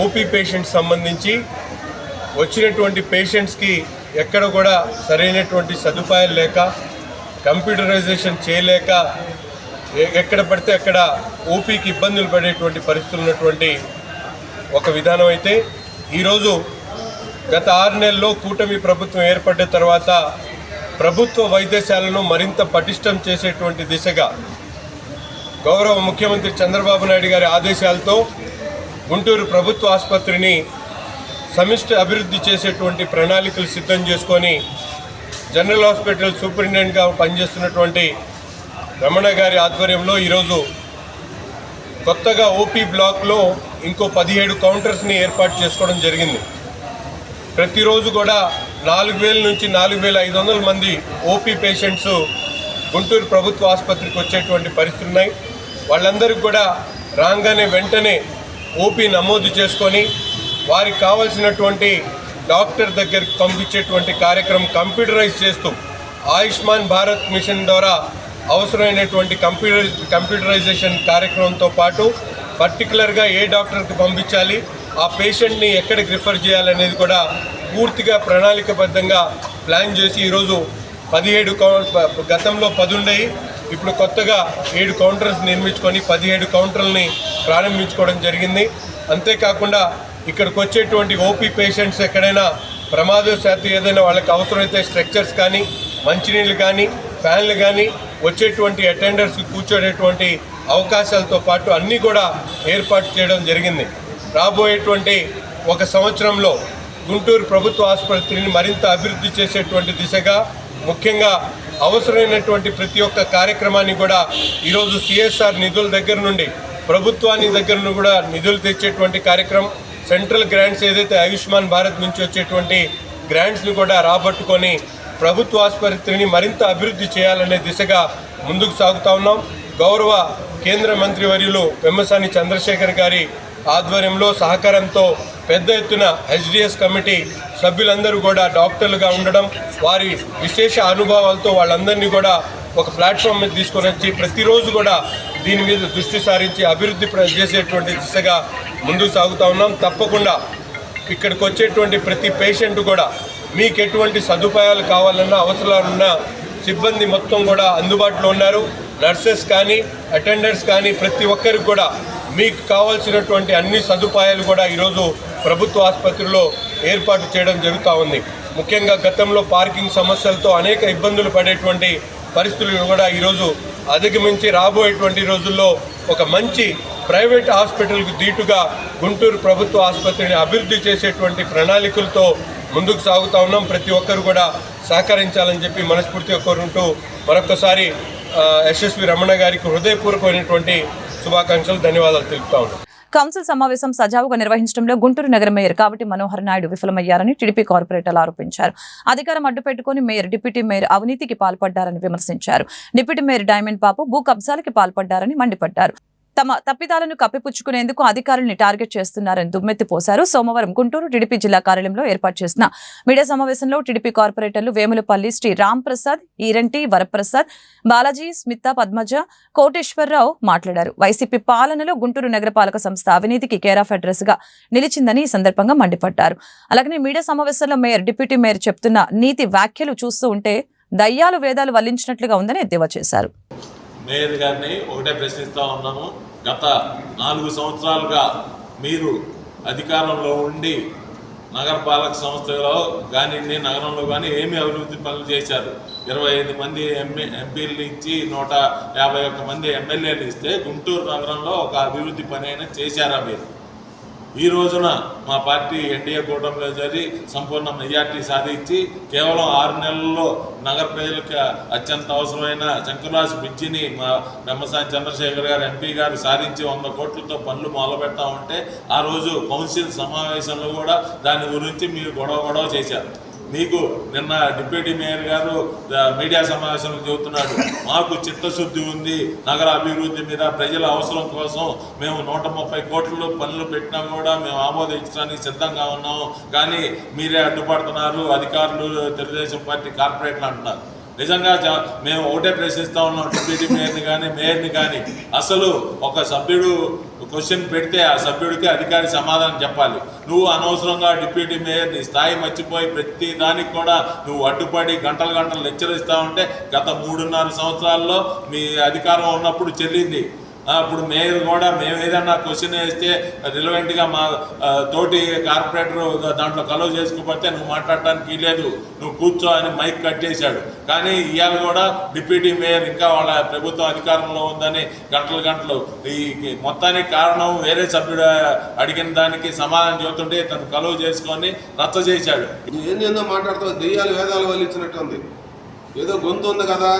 ఓపీ పేషెంట్స్ సంబంధించి వచ్చినటువంటి పేషెంట్స్కి ఎక్కడ కూడా సరైనటువంటి సదుపాయాలు లేక, కంప్యూటరైజేషన్ చేయలేక ఎక్కడ పడితే అక్కడ ఓపీకి ఇబ్బందులు పడేటువంటి పరిస్థితులు ఉన్నటువంటి ఒక విధానం అయితే, ఈరోజు గత 6 నెలల్లో కూటమి ప్రభుత్వం ఏర్పడిన తర్వాత ప్రభుత్వ వైద్యశాలను మరింత పటిష్టం చేసేటువంటి దిశగా గౌరవ ముఖ్యమంత్రి చంద్రబాబు నాయుడు గారి ఆదేశాలతో గుంటూరు ప్రభుత్వ ఆసుపత్రిని సమిష్టి అభివృద్ధి చేసేటువంటి ప్రణాళికలు సిద్ధం చేసుకొని జనరల్ హాస్పిటల్ సూపరింటెండెంట్గా పనిచేస్తున్నటువంటి రమణ గారి ఆధ్వర్యంలో ఈరోజు కొత్తగా ఓపీ బ్లాక్లో ఇంకో 17 కౌంటర్స్ని ఏర్పాటు చేసుకోవడం జరిగింది. ప్రతిరోజు కూడా 4,000 నుంచి 4,500 మంది ఓపీ పేషెంట్స్ గుంటూరు ప్రభుత్వ ఆసుపత్రికి వచ్చేటువంటి పరిస్థితులు ఉన్నాయి. వాళ్ళందరికీ కూడా రాగానే వెంటనే ఓపీ నమోదు చేసుకొని వారికి కావాల్సినటువంటి డాక్టర్ దగ్గరికి పంపించేటువంటి కార్యక్రమం కంప్యూటరైజ్ చేస్తూ ఆయుష్మాన్ భారత్ మిషన్ ద్వారా అవసరమైనటువంటి కంప్యూటరైజేషన్ కార్యక్రమంతో పాటు పర్టికులర్గా ఏ డాక్టర్కి పంపించాలి, ఆ పేషెంట్ని ఎక్కడికి రిఫర్ చేయాలనేది కూడా పూర్తిగా ప్రణాళికబద్ధంగా ప్లాన్ చేసి ఈరోజు 17 గతంలో 10 ఉండేవి, ఇప్పుడు కొత్తగా 7 కౌంటర్స్ నిర్మించుకొని 17 కౌంటర్లని ప్రారంభించుకోవడం జరిగింది. అంతేకాకుండా ఇక్కడికి వచ్చేటువంటి ఓపీ పేషెంట్స్ ఎక్కడైనా ప్రమాదవశాత్తు ఏదైనా వాళ్ళకి అవసరమైతే స్ట్రక్చర్స్ కానీ, మంచినీళ్ళు కానీ, ఫ్యాన్లు కానీ, వచ్చేటువంటి అటెండర్స్కి కూర్చోనేటువంటి అవకాశాలతో పాటు అన్నీ కూడా ఏర్పాటు చేయడం జరిగింది. రాబోయేటువంటి 1 సంవత్సరంలో గుంటూరు ప్రభుత్వ ఆసుపత్రిని మరింత అభివృద్ధి చేసేటువంటి దిశగా ముఖ్యంగా అవసరమైనటువంటి ప్రతి ఒక్క కార్యక్రమాన్ని కూడా ఈరోజు సిఎస్ఆర్ నిధుల దగ్గర నుండి ప్రభుత్వాన్ని దగ్గర నుండి కూడా నిధులు తెచ్చేటువంటి కార్యక్రమం, సెంట్రల్ గ్రాంట్స్ ఏదైతే ఆయుష్మాన్ భారత్ నుంచి వచ్చేటువంటి గ్రాంట్స్ని కూడా రాబట్టుకొని ప్రభుత్వ ఆసుపత్రిని మరింత అభివృద్ధి చేయాలనే దిశగా ముందుకు సాగుతూ ఉన్నాం. గౌరవ కేంద్ర మంత్రివర్యులు పెమ్మసాని చంద్రశేఖర్ గారి ఆధ్వర్యంలో సహకారంతో పెద్ద ఎత్తున హెచ్డిఎస్ కమిటీ సభ్యులందరూ కూడా డాక్టర్లుగా ఉండడం, వారి విశేష అనుభవాలతో వాళ్ళందరినీ కూడా ఒక ప్లాట్ఫామ్ మీద తీసుకొని వచ్చి ప్రతిరోజు కూడా దీని మీద దృష్టి సారించి అభివృద్ధి చేసేటువంటి దిశగా ముందుకు సాగుతూ ఉన్నాం. తప్పకుండా ఇక్కడికి వచ్చేటువంటి ప్రతి పేషెంట్ కూడా మీకు ఎటువంటి సదుపాయాలు కావాలన్నా అవసరాలున్న సిబ్బంది మొత్తం కూడా అందుబాటులో ఉన్నారు. నర్సెస్ కానీ, అటెండర్స్ కానీ ప్రతి ఒక్కరికి కూడా మీకు కావాల్సినటువంటి అన్ని సదుపాయాలు కూడా ఈరోజు ప్రభుత్వ ఆసుపత్రిలో ఏర్పాటు చేయడం జరుగుతూ ఉంది. ముఖ్యంగా గతంలో పార్కింగ్ సమస్యలతో అనేక ఇబ్బందులు పడేటువంటి పరిస్థితులు కూడా ఈరోజు అధిగమించి రాబోయేటువంటి రోజుల్లో ఒక మంచి ప్రైవేట్ హాస్పిటల్కు దీటుగా గుంటూరు ప్రభుత్వ ఆసుపత్రిని అభివృద్ధి చేసేటువంటి ప్రణాళికలతో ముందుకు సాగుతూ ఉన్నాం. ప్రతి ఒక్కరు కూడా సహకరించాలని చెప్పి మనస్ఫూర్తిగా కోరుకుంటూ మరొకసారి యశస్వి రమణ గారికి హృదయపూర్వకమైనటువంటి శుభాకాంక్షలు, ధన్యవాదాలు తెలుపుతా ఉన్నాం. కౌన్సిల్ సమావేశం సజావుగా నిర్వహించడంలో గుంటూరు నగర మేయర్ కావటి మనోహర్ నాయుడు విఫలమయ్యారని టీడీపీ కార్పొరేటర్లు ఆరోపించారు. అధికారం అడ్డుపెట్టుకుని మేయర్, డిప్యూటీ మేయర్ అవినీతికి పాల్పడ్డారని విమర్శించారు. డిప్యూటీ మేయర్ డైమండ్ బాబు భూ కబ్జాలకి పాల్పడ్డారని మండిపడ్డారు. తమ తప్పిదాలను కప్పిపుచ్చుకునేందుకు అధికారుల్ని టార్గెట్ చేస్తున్నారని దుమ్మెత్తిపోశారు. సోమవారం గుంటూరు టీడీపీ జిల్లా కార్యాలయంలో ఏర్పాటు చేసిన మీడియా సమావేశంలో టీడీపీ కార్పొరేటర్లు వేములపల్లి శ్రీ రామ్ ప్రసాద్, ఈరంటి వరప్రసాద్, బాలాజీ, స్మిత, పద్మజ, కోటేశ్వరరావు మాట్లాడారు. వైసీపీ పాలనలో గుంటూరు నగరపాలక సంస్థ అవినీతికి కేర్ ఆఫ్ అడ్రస్ గా నిలిచిందని ఈ సందర్భంగా మండిపడ్డారు. అలాగే మీడియా సమావేశంలో మేయర్, డిప్యూటీ మేయర్ చెప్తున్న నీతి వ్యాఖ్యలు చూస్తూ ఉంటే దయ్యాలు వేదాలు వల్లించినట్లుగా ఉందని ఎద్దేవా చేశారు. మేయర్ గారిని ఒకటే ప్రశ్నిస్తూ ఉన్నాము. గత 4 సంవత్సరాలుగా మీరు అధికారంలో ఉండి నగరపాలక సంస్థలో కానీ నగరంలో కానీ ఏమి అభివృద్ధి పనులు చేశారు? 25 మంది ఎంపీలు ఇచ్చి 151 మంది ఎమ్మెల్యేలు ఇస్తే గుంటూరు నగరంలో ఒక అభివృద్ధి పని అయినా చేశారా మీరు? ఈ రోజున మా పార్టీ ఎన్డీఏ కూటమిలో జరిగి సంపూర్ణ మెజార్టీ సాధించి కేవలం 6 నెలల్లో నగర ప్రజలకు అత్యంత అవసరమైన శంకర్రాజ్ బ్రిడ్జిని మా పెమ్మసాని చంద్రశేఖర్ గారు ఎంపీ గారు సాధించి 100 కోట్లతో పనులు మొదలు పెడతా ఉంటే ఆ రోజు కౌన్సిల్ సమావేశంలో కూడా దాని గురించి మీరు గొడవ చేశారు. మీకు నిన్న డిప్యూటీ మేయర్ గారు మీడియా సమావేశంలో చెబుతున్నాడు, మాకు చిత్తశుద్ధి ఉంది, నగర అభివృద్ధి మీద ప్రజల అవసరం కోసం మేము 130 కోట్ల పనులు పెట్టినా కూడా మేము ఆమోదించడానికి సిద్ధంగా ఉన్నాము, కానీ మీరే అడ్డుపడుతున్నారు అధికారులు, తెలుగుదేశం పార్టీ కార్పొరేట్లు అంటున్నారు. నిజంగా మేము ఒకటే ప్రశ్నిస్తూ ఉన్నాం డిప్యూటీ మేయర్ని కానీ అసలు ఒక సభ్యుడు క్వశ్చన్ పెడితే ఆ సభ్యుడికి అధికారి సమాధానం చెప్పాలి. నువ్వు అనవసరంగా డిప్యూటీ మేయర్ని స్థాయి మర్చిపోయి ప్రతి దానికి కూడా నువ్వు అడ్డుపడి గంటలు లెక్చర్ ఇస్తూ ఉంటే గత 3.5 సంవత్సరాల్లో మీ అధికారం ఉన్నప్పుడు చెల్లింది. ఇప్పుడు మేయర్ కూడా మేము ఏదన్నా క్వశ్చన్ వేస్తే రిలవెంట్గా మా తోటి కార్పొరేటర్ దాంట్లో కలవ చేసుకోకపోతే నువ్వు మాట్లాడటానికి లేదు, నువ్వు కూర్చో అని మైక్ కట్ చేశాడు. కానీ ఇవాళ కూడా డిప్యూటీ మేయర్ ఇంకా వాళ్ళ ప్రభుత్వం అధికారంలో ఉందని గంటలు ఈ మొత్తానికి కారణం వేరే సభ్యుడు అడిగిన దానికి సమాధానం చెబుతుంటే తను కలువ చేసుకొని రచ్చ చేశాడు. ఏందో మాట్లాడుతావు, దెయ్యాలు వేదాలు వల్లించినట్టుంది. ఏదో గొంతు ఉంది కదా,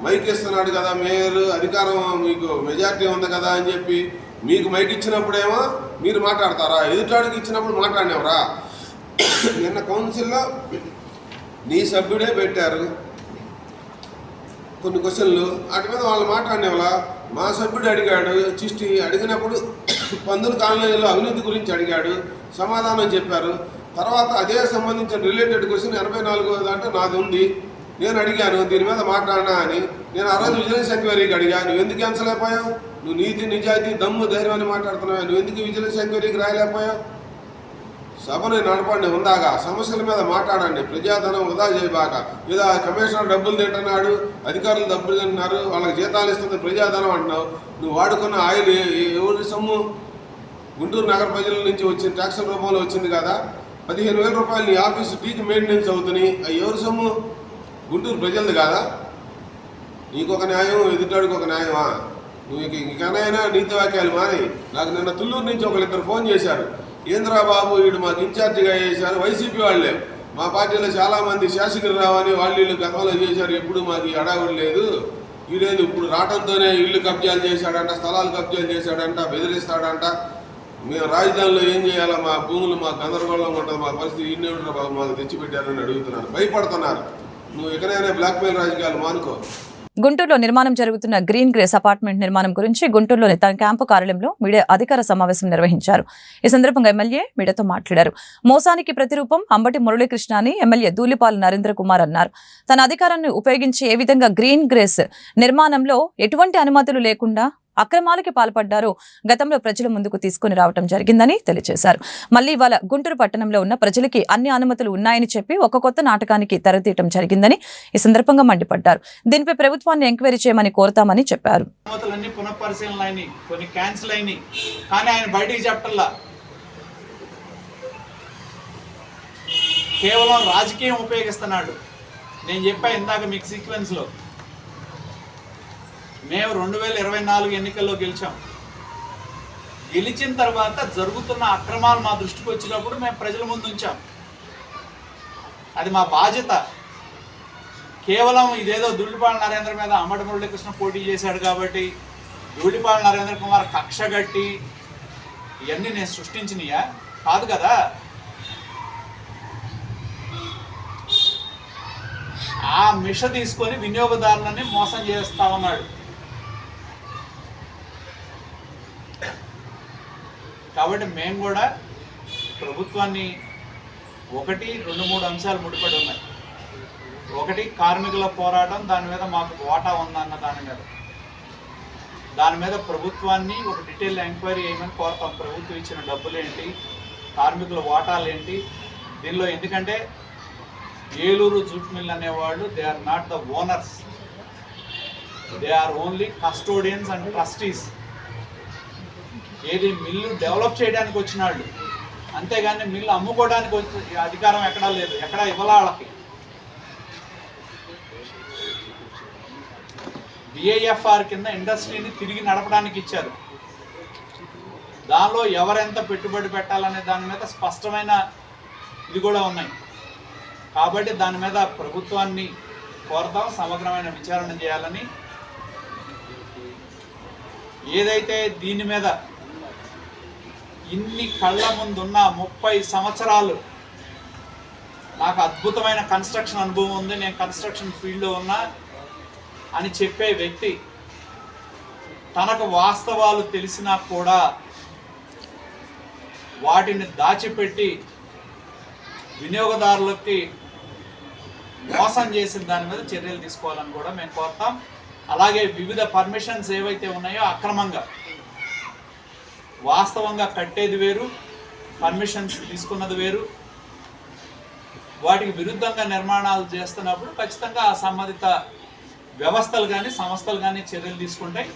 మైక్ ఇస్తున్నాడు కదా మేయర్, అధికారం మీకు మెజార్టీ ఉంది కదా అని చెప్పి మీకు మైక్ ఇచ్చినప్పుడేమో మీరు మాట్లాడతారా? ఎదుటాడికి ఇచ్చినప్పుడు మాట్లాడినవరా? నిన్న కౌన్సిల్లో నీ సభ్యుడే పెట్టారు కొన్ని క్వశ్చన్లు, వాటి మీద వాళ్ళు మాట్లాడినవలా? మా సభ్యుడు అడిగాడు, చిష్టి అడిగినప్పుడు పందుల కాలనీలో అవినీతి గురించి అడిగాడు, సమాధానం చెప్పారు. తర్వాత అదే సంబంధించిన రిలేటెడ్ క్వశ్చన్ 84 దాంట్లో నాది ఉంది, నేను అడిగాను దీని మీద మాట్లాడినా అని. నేను ఆ రోజు విజిలెన్స్ ఎంక్వైరీకి అడిగా, నువ్వు ఎందుకు ఎంచలేకపోయావు? నువ్వు నీతి నిజాయితీ దమ్ము ధైర్యం అని మాట్లాడుతున్నావు, నువ్వు ఎందుకు విజిలెన్స్ ఎంక్వైరీకి రాయలేకపోయావు? సభను నడపండి, ఉందాగా సమస్యల మీద మాట్లాడండి, ప్రజాధనం వృధా చేయబాక. ఏదో కమిషనర్ డబ్బులు తింటున్నాడు, అధికారులు డబ్బులు తింటున్నారు, వాళ్ళకి జీతాలు ఇస్తుంది ప్రజాధనం అంటున్నావు. నువ్వు వాడుకున్న ఆయిల్ ఎవరి సొమ్ము? గుంటూరు నగర ప్రజల నుంచి వచ్చిన ట్యాక్సుల రూపంలో వచ్చింది కదా. 15,000 రూపాయలు నీ ఆఫీసు టీకి మెయింటెనెన్స్ అవుతున్నాయి, అవి ఎవరి సొమ్ము? గుంటూరు ప్రజలది కాదా? నీకొక న్యాయం, ఎదుటాడికి ఒక న్యాయమా? నువ్వు ఇంకనైనా నీతి వాక్యాలు మాని. నాకు నిన్న తుళ్ళూరు నుంచి ఒకరిద్దరు ఫోన్ చేశారు, ఏంద్రా బాబు వీడు మాకు ఇన్ఛార్జిగా చేశారు, వైసీపీ వాళ్ళే, మా పార్టీలో చాలామంది శాసకురావు అని వాళ్ళు గతంలో చేశారు, ఎప్పుడు మాకు ఈ అడావుడు లేదు, వీడేది ఇప్పుడు రావడంతోనే ఇల్లు కబ్జాలు చేశాడంట, స్థలాలు కబ్జాలు చేశాడంట, బెదిరిస్తాడంట, మేము రాజధానిలో ఏం చేయాలా, మా భూములు మాకు గందరగోళంగా ఉంటుంది, మా పరిస్థితి ఇన్నేమిట్రా బాబు మాకు తెచ్చిపెట్టారని అడుగుతున్నారు, భయపడుతున్నారు. నువ్వు ఎక్కడైనా బ్లాక్మెయిల్ రాజకీయాలు మానుకో. గుంటూరులో నిర్మాణం జరుగుతున్న గ్రీన్ గ్రేస్ అపార్ట్మెంట్ నిర్మాణం గురించి గుంటూరులోని తన క్యాంపు కార్యాలయంలో మీడియా అధికార సమావేశం నిర్వహించారు. ఈ సందర్భంగా ఎమ్మెల్యే మీడియాతో మాట్లాడారు. మోసానికి ప్రతిరూపం అంబటి మురళీకృష్ణ అని ఎమ్మెల్యే ధూళిపాల నరేంద్ర కుమార్ అన్నారు. తన అధికారాన్ని ఉపయోగించి ఏ విధంగా గ్రీన్ గ్రేస్ నిర్మాణంలో ఎటువంటి అనుమతులు లేకుండా అక్రమాలకి పాల్పడ్డారో గతంలో ప్రజల ముందుకు తీసుకుని రావడం జరిగిందని తెలియజేశారు. మళ్లీ ఇవాళ గుంటూరు పట్టణంలో ఉన్న ప్రజలకి అన్ని అనుమతులు ఉన్నాయని చెప్పి ఒక కొత్త నాటకానికి తెరతీయటం జరిగిందని ఈ సందర్భంగా మండిపడ్డారు. దీనిపై ప్రభుత్వాన్ని ఎంక్వైరీ చేయమని కోరతామని చెప్పారు. అనుమతులన్నీ పునఃపరిశీలన అయినాయి, కొన్ని క్యాన్సిల్ అయినాయి, కానీ ఆయన బయటికి చెప్పటల్లా. కేవలం రాజకీయం ఉపయోగిస్తున్నాడు. నేను చెప్పా ఇందాక మీకు సీక్వెన్స్లో, మేము 2024 ఎన్నికల్లో గెలిచాం. గెలిచిన తర్వాత జరుగుతున్న అక్రమాలు మా దృష్టికి వచ్చినప్పుడు మేము ప్రజల ముందు ఉంచాం. అది మా బాధ్యత. కేవలం ఇదేదో ధూళిపాల నరేంద్ర మీద అంబటి మురళీకృష్ణ పోటీ చేశాడు కాబట్టి ధూళిపాల నరేంద్ర కుమార్ కక్ష గట్టి ఇవన్నీ నేను సృష్టించినయా? కాదు కదా. ఆ మిష తీసుకొని వినియోగదారులని మోసం చేస్తా ఉన్నాడు. కాబట్టి మేము కూడా ప్రభుత్వాన్ని 2-3 అంశాలు ముడిపడి ఉన్నాయి. ఒకటి కార్మికుల పోరాటం, దాని మీద మాకు వాటా ఉందన్న దాని మీద ప్రభుత్వాన్ని ఒక డీటెయిల్ ఎంక్వైరీ చేయమని కోరుతాం. ప్రభుత్వం ఇచ్చిన డబ్బులు ఏంటి, కార్మికుల వాటాలు ఏంటి దీనిలో. ఎందుకంటే ఏలూరు జూట్ మిల్ అనేవాళ్ళు they are not the owners, they are only custodians and trustees. ఏది మిల్లు డెవలప్ చేయడానికి వచ్చిన వాళ్ళు, అంతేగాని మిల్లు అమ్ముకోవడానికి వచ్చి అధికారం ఎక్కడా లేదు, ఎక్కడా ఇవ్వాల వాళ్ళకి. బిఐఎఫ్ఆర్ కింద ఇండస్ట్రీని తిరిగి నడపడానికి ఇచ్చారు. దానిలో ఎవరెంత పెట్టుబడి పెట్టాలనే దాని మీద స్పష్టమైన ఇది కూడా ఉన్నాయి. కాబట్టి దాని మీద ప్రభుత్వాన్ని కోరతాం సమగ్రమైన విచారణ చేయాలని. ఏదైతే దీని మీద ఇన్ని కళ్ళ ముందున్న 30 సంవత్సరాలు నాకు అద్భుతమైన కన్స్ట్రక్షన్ అనుభవం ఉంది, నేను కన్స్ట్రక్షన్ ఫీల్డ్లో ఉన్నా అని చెప్పే వ్యక్తి తనకు వాస్తవాలు తెలిసినా కూడా వాటిని దాచిపెట్టి వినియోగదారులకి మోసం చేసిన దాని మీద చర్యలు తీసుకోవాలని కూడా మేము కోరుతాం. అలాగే వివిధ పర్మిషన్స్ ఏవైతే ఉన్నాయో అక్రమంగా, వాస్తవంగా కట్టేది వేరు, పర్మిషన్స్ తీసుకున్నది వేరు, వాటికి విరుద్ధంగా నిర్మాణాలు చేస్తున్నప్పుడు ఖచ్చితంగా ఆ సంబంధిత వ్యవస్థలు కానీ సంస్థలు కానీ చర్యలు తీసుకుంటాయి.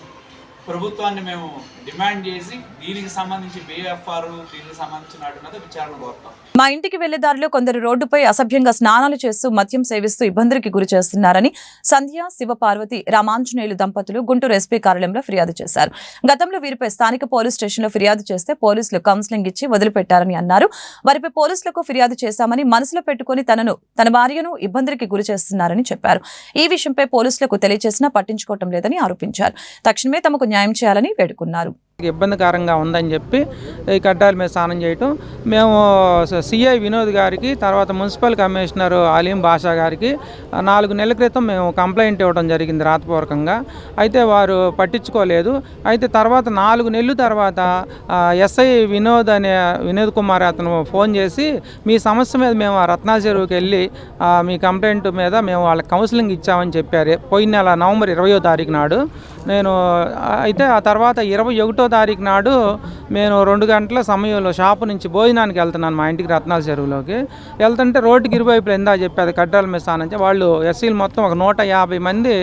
ప్రభుత్వాన్ని మేము డిమాండ్ చేసి దీనికి సంబంధించి BFR దీనికి సంబంధించినటువంటి విచారణ కోరుతాం. మా ఇంటికి వెళ్లే దారిలో కొందరు రోడ్డుపై అసభ్యంగా స్నానాలు చేస్తూ మద్యం సేవిస్తూ ఇబ్బందులకు గురి చేస్తున్నారని సంధ్య శివపార్వతి రామాంజనేయులు దంపతులు గుంటూరు ఎస్పీ కార్యాలయంలో ఫిర్యాదు చేశారు. గతంలో వీరిపై స్థానిక పోలీస్ స్టేషన్లో ఫిర్యాదు చేస్తే పోలీసులు కౌన్సిలింగ్ ఇచ్చి వదిలిపెట్టారని అన్నారు. వారిపై పోలీసులకు ఫిర్యాదు చేశామని మనసులో పెట్టుకుని తన భార్యను ఇబ్బందులకు గురి చేస్తున్నారని చెప్పారు. ఈ విషయంపై పోలీసులకు తెలియజేసినా పట్టించుకోవటం లేదని ఆరోపించారు. తక్షణమే తమకు న్యాయం చేయాలని వేడుకున్నారు. ఇబ్బందికరంగా ఉందని చెప్పి ఈ కడ్డాల మీద స్నానం చేయటం మేము సిఐ వినోద్ గారికి తర్వాత మున్సిపల్ కమిషనర్ అలీం బాషా గారికి 4 నెలల క్రితం మేము కంప్లైంట్ ఇవ్వడం జరిగింది రాతపూర్వకంగా. అయితే వారు పట్టించుకోలేదు. అయితే తర్వాత 4 నెలల తర్వాత ఎస్ఐ వినోద్ కుమార్ అతను ఫోన్ చేసి మీ సమస్య మీద మేము రత్నా చెరువుకి వెళ్ళి మీ కంప్లైంట్ మీద మేము వాళ్ళకి కౌన్సిలింగ్ ఇచ్చామని చెప్పారు. పోయిన నెల నవంబర్ 20వ తారీఖు నాడు. నేను అయితే ఆ తర్వాత 21వ తారీఖు నాడు నేను 2 గంటల సమయంలో షాపు నుంచి భోజనానికి వెళ్తున్నాను మా ఇంటికి రత్నాల చెరువులోకి. వెళ్తుంటే రోడ్డుకి ఇరువైపులు ఎందా చెప్పేది కడ్డాల మీద స్నానం వాళ్ళు ఎస్సీలు మొత్తం ఒక 150 మంది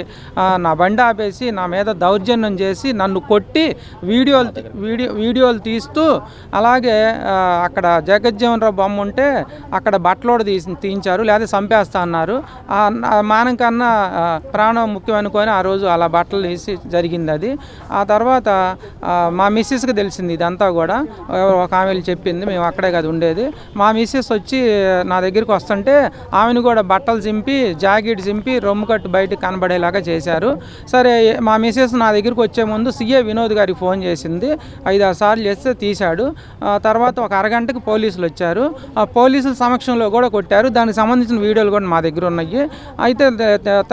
నా బండి ఆపేసి నా మీద దౌర్జన్యం చేసి నన్ను కొట్టి వీడియోలు తీస్తూ అలాగే అక్కడ జగజ్జీవన్ రావు బొమ్మ ఉంటే అక్కడ బట్టలోడు తీయించారు, లేదా చంపేస్తా అన్నారు. మానం కన్నా ప్రాణం ముఖ్యం అనుకొని ఆ రోజు అలా బట్టలు తీసి జరిగింది అది. ఆ తర్వాత మా మిస్సెస్కి తెలిసింది ఇదంతా కూడా. ఒక ఆమె చెప్పింది, మేము అక్కడే కదా ఉండేది. మా మిస్సెస్ వచ్చి నా దగ్గరికి వస్తుంటే ఆమెను కూడా బట్టలు చింపి జాకెట్ చింపి రొమ్ము కట్టు బయటకు కనబడేలాగా చేశారు. సరే మా మిస్సెస్ నా దగ్గరికి వచ్చే ముందు సిఐ వినోద్ గారికి ఫోన్ చేసింది. 5-6 సార్లు చేస్తే తీశాడు. తర్వాత ఒక అరగంటకి పోలీసులు వచ్చారు. ఆ పోలీసుల సమక్షంలో కూడా కొట్టారు. దానికి సంబంధించిన వీడియోలు కూడా మా దగ్గర ఉన్నాయి. అయితే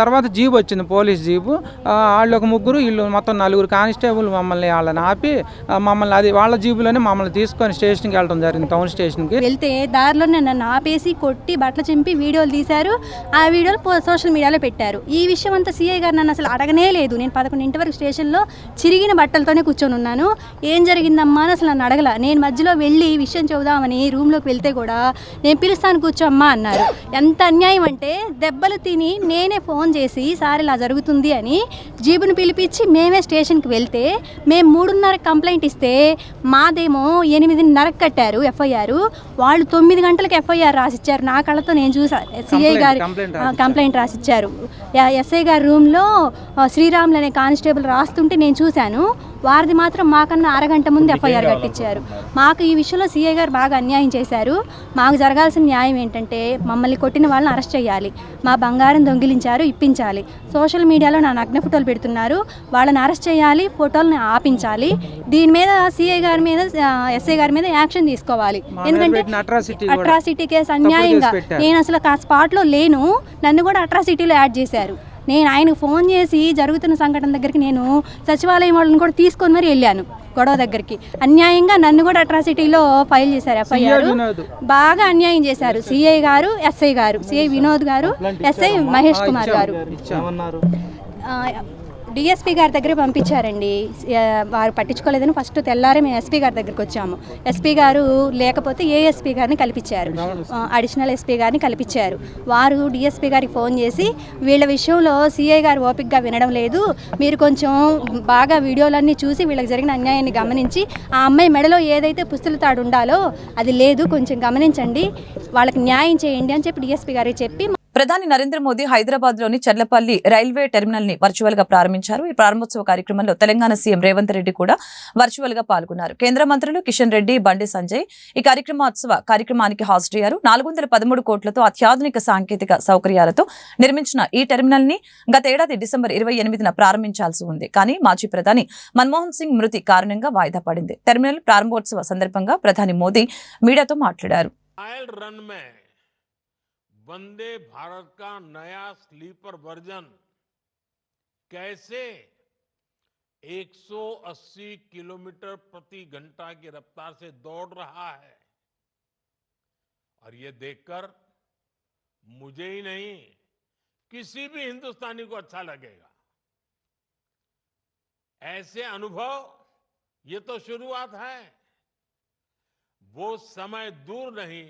తర్వాత జీబు వచ్చింది, పోలీస్ జీబు. వాళ్ళు ఒక 3 వీళ్ళు మొత్తం 4 కానిస్టేబుల్ మమ్మల్ని వాళ్ళని ఆపి మమ్మల్ని అది వాళ్ళ జీబులోనే మమ్మల్ని తీసుకొని స్టేషన్కి వెళ్ళడం జరిగింది, టౌన్ స్టేషన్కి. వెళ్తే దారిలోనే నన్ను ఆపేసి కొట్టి బట్టలు చింపి వీడియోలు తీశారు. ఆ వీడియోలు సోషల్ మీడియాలో పెట్టారు. ఈ విషయం అంతా సిఐ గారు నన్ను అసలు అడగనే లేదు. నేను 11 వరకు స్టేషన్లో చిరిగిన బట్టలతోనే కూర్చొని ఉన్నాను. ఏం జరిగిందమ్మా అని అసలు నన్ను అడగల. నేను మధ్యలో వెళ్ళి విషయం చెబుదామని రూమ్లోకి వెళ్తే కూడా నేను పిలుస్తాను కూర్చోమ్మా అన్నారు. ఎంత అన్యాయం అంటే దెబ్బలు తిని నేనే ఫోన్ చేసి సార్ ఇలా జరుగుతుంది అని జీబును పిలిపించి మేమే స్టేషన్కి వెళ్తే మేము 3:30 కంప్లైంట్ ఇస్తే మాదేమో 8:30 కట్టారు ఎఫ్ఐఆర్. వాళ్ళు 9 గంటలకు ఎఫ్ఐఆర్ రాసిచ్చారు. నా కళ్ళతో నేను చూసాను. సిఐ గారు కంప్లైంట్ రాసిచ్చారు. ఎస్ఐ గారి రూమ్లో శ్రీరాములు అనే కానిస్టేబుల్ రాస్తుంటే నేను చూశాను. వారిది మాత్రం మాకన్నా అరగంట ముందు ఎఫ్ఐఆర్ కట్టించారు. మాకు ఈ విషయంలో సిఐ గారు బాగా అన్యాయం చేశారు. మాకు జరగాల్సిన న్యాయం ఏంటంటే మమ్మల్ని కొట్టిన వాళ్ళని అరెస్ట్ చేయాలి. మా బంగారం దొంగిలించారు, ఇప్పించాలి. సోషల్ మీడియాలో నా నగ్న ఫోటోలు పెడుతున్నారు, వాళ్ళని అరెస్ట్ చేయాలి, ఫోటోలను ఆపించాలి. దీని మీద సిఐ గారి మీద ఎస్ఐ గారి మీద యాక్షన్ తీసుకోవాలి. ఎందుకంటే అట్రాసిటీ కేసు అన్యాయంగా నేను అసలు ఆ స్పాట్లో లేను, నన్ను కూడా అట్రాసిటీలో యాడ్ చేశారు. నేను ఆయనకు ఫోన్ చేసి జరుగుతున్న సంఘటన దగ్గరికి నేను సచివాలయం వాళ్ళని కూడా తీసుకొని మరి వెళ్ళాను గొడవ దగ్గరికి. అన్యాయంగా నన్ను కూడా అట్రాసిటీలో ఫైల్ చేశారు ఎఫ్ఐఆర్. బాగా అన్యాయం చేశారు సిఐ గారు, ఎస్ఐ గారు, సిఐ వినోద్ గారు, ఎస్ఐ మహేష్ కుమార్ గారు. డిఎస్పీ గారి దగ్గర పంపించారండి. వారు పట్టించుకోలేదని ఫస్ట్ తెల్లారే మేము ఎస్పీ గారి దగ్గరికి వచ్చాము. ఎస్పీ గారు లేకపోతే ఏఎస్పీ గారిని కల్పించారు, అడిషనల్ ఎస్పీ గారిని కల్పించారు. వారు డిఎస్పీ గారికి ఫోన్ చేసి వీళ్ళ విషయంలో సిఐ గారు ఓపికగా వినడం లేదు, మీరు కొంచెం బాగా వీడియోలన్నీ చూసి వీళ్ళకి జరిగిన అన్యాయాన్ని గమనించి ఆ అమ్మాయి మెడలో ఏదైతే పుస్తుల తాడు ఉండాలో అది లేదు, కొంచెం గమనించండి, వాళ్ళకి న్యాయం చేయండి అని చెప్పి డిఎస్పీ గారికి చెప్పి ప్రధాని నరేంద్ర మోదీ హైదరాబాద్ లోని చర్లపల్లి రైల్వే టెర్మినల్ ని వర్చువల్ గా ప్రారంభించారు. ఈ ప్రారంభోత్సవ కార్యక్రమంలో తెలంగాణ సీఎం రేవంత్ రెడ్డి కూడా వర్చువల్ గా పాల్గొన్నారు. కేంద్ర మంత్రులు కిషన్ రెడ్డి, బండి సంజయ్ ఈ కార్యక్రమానికి హాజరయ్యారు. 413 కోట్లతో అత్యాధునిక సాంకేతిక సౌకర్యాలతో నిర్మించిన ఈ టెర్మినల్ ని గతేడాది డిసెంబర్ 28న ప్రారంభించాల్సి ఉంది. కానీ మాజీ ప్రధాని మన్మోహన్ సింగ్ మృతి కారణంగా వాయిదా పడింది. టెర్మినల్ ప్రారంభోత్సవ సందర్భంగా ప్రధాని మోదీ మీడియాతో మాట్లాడారు. वंदे भारत का नया स्लीपर वर्जन कैसे 180 किलोमीटर प्रति घंटा की रफ्तार से दौड़ रहा है, और ये देखकर मुझे ही नहीं किसी भी हिंदुस्तानी को अच्छा लगेगा. ऐसे अनुभव ये तो शुरुआत है, वो समय दूर नहीं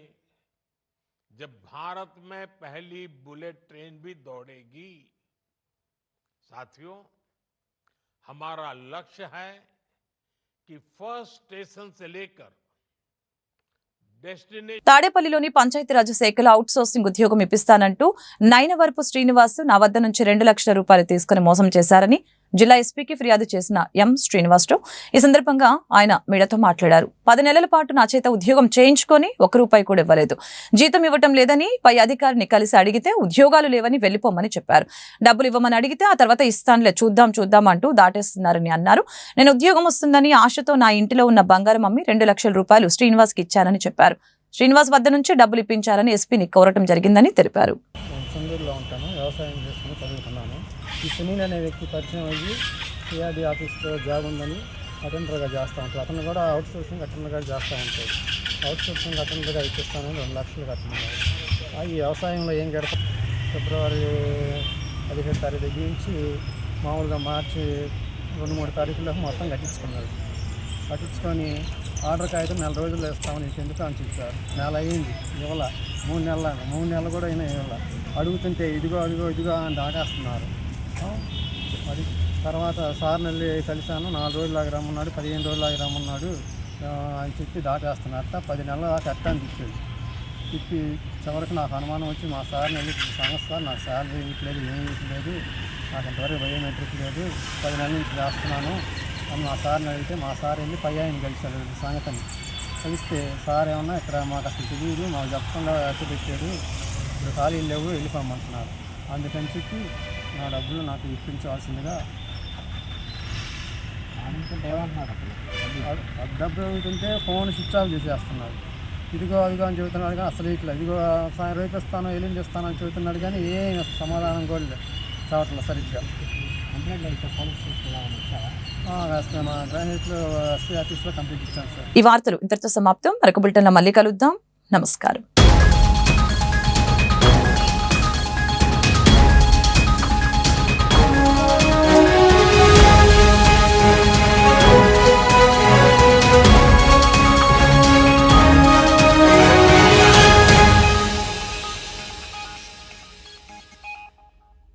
जब भारत में पहली बुलेट ट्रेन भी दौड़ेगी. साथियों, हमारा लक्ष्य है कि फर्स्ट स्टेशन से लेकर डेस्टिनेशन తాడేపల్లిలోని పంచాయతీరాజ్ శాఖలో అవుట్సోర్సింగ్ ఉద్యోగం ఇప్పిస్తానంటూ నైనవరపు శ్రీనివాస్ నా వద్ద నుంచి 2 లక్షల రూపాయలు తీసుకుని మోసం చేశారని జిల్లా ఎస్పీకి ఫిర్యాదు చేసిన ఎం శ్రీనివాసరావు ఈ సందర్భంగా ఆయన మీడియాతో మాట్లాడారు. 10 నెలల పాటు నా చేత ఉద్యోగం చేయించుకొని 1 రూపాయి కూడా ఇవ్వలేదు. జీతం ఇవ్వటం లేదని పై అధికారిని కలిసి అడిగితే ఉద్యోగాలు లేవని వెళ్లిపోమని చెప్పారు. డబ్బులు ఇవ్వమని అడిగితే ఆ తర్వాత ఇస్తానులే చూద్దాం అంటూ దాటేస్తున్నారని అన్నారు. నేను ఉద్యోగం వస్తుందని ఆశతో నా ఇంటిలో ఉన్న బంగారం అమ్మి 2 లక్షల రూపాయలు శ్రీనివాస్కి ఇచ్చానని చెప్పారు. శ్రీనివాస్ వద్ద నుంచి డబ్బులు ఇప్పించాలని ఎస్పీని కోరటం జరిగిందని తెలిపారు. చందూరులో ఉంటాను, వ్యవసాయం చేసుకుని చదువుతున్నాను. ఈ సునీల్ అనే వ్యక్తి పరిచయం అయ్యి సిఆర్డీ ఆఫీస్లో జాబ్ ఉందని అటెండర్గా చేస్తూ ఉంటాడు. అతను కూడా అవుట్ సోర్సింగ్ అటెండర్గా చేస్తూ ఉంటాడు. అవుట్ సోర్సింగ్ అటెండర్గా ఇప్పిస్తానని 2 లక్షలు కట్టుకున్నాడు. ఈ వ్యవసాయంలో ఏం గడప ఫిబ్రవరి 17 తారీఖు దగ్గర నుంచి మామూలుగా మార్చి 2-3 తారీఖులకు మొత్తం కట్టించుకున్నాడు. కట్టించుకొని ఆర్డర్ కాగితం 4 రోజుల్లో ఇస్తామని ఎందుకు అని చెప్పారు. నెల అయింది ఇవ్వాల, 3 నెలలు కూడా అయినా ఇవ్వాల. అడుగుతుంటే ఇదిగో అని దాటేస్తున్నారు. మరి తర్వాత సార్ని వెళ్ళి కలిశాను. 4 రోజులాగా రమ్మన్నాడు, 15 రోజులాగా రమ్మన్నాడు అని చెప్పి దాటేస్తున్నారు. 10 నెలల దాకా ఎట్టాన్ని తిప్పి చివరికి నాకు అనుమానం వచ్చి మా సార్ని వెళ్ళి సంస్థ నాకు శాలరీ ఇవ్వట్లేదు, ఏమి ఇవ్వట్లేదు, నాకు ఇంతవరకు బయోమెట్రిక్ లేదు, 10 నెలల నుంచి చేస్తున్నాను అని మా సార్ని అడిగితే మా సార్ వెళ్ళి పై ఆయన కలిశాడు సంగతిని. కలిస్తే సార్ ఏమన్నా ఇక్కడ మాకు అసలు తెలియదు, మాకు చెప్పకుండా ఎత్తు పెట్టాడు, ఇప్పుడు ఖాళీలు లేవు వెళ్ళిపోమంటున్నారు. అందుకని చెప్పి నా డబ్బులు నాకు ఇప్పించవలసిందిగా అనుకుంటే ఏమంటున్నారు. డబ్బులు అడుగుతుంటే ఫోన్ స్విచ్ ఆఫ్ చేసేస్తున్నారు. ఇదిగో అని చెబుతున్నాడు కానీ అసలు ఇట్లా ఇదిగో రేపు ఇస్తాను ఎల్లుండి ఇస్తాను అని చెబుతున్నాడు కానీ ఏం సమాధానం కూడా కావట్లేదు సరిగ్గా. కంప్లైంట్ అయితే పోలీస్ స్టేషన్లో మా గ్రాడ్యుయేట్లో ఎస్పీ ఆఫీస్లో కంప్లైంట్ ఇచ్చాను సార్. ఈ వార్తలు ఇంతటితో సమాప్తం. మరొక బులెటిన్లో మళ్ళీ కలుద్దాం. నమస్కారం.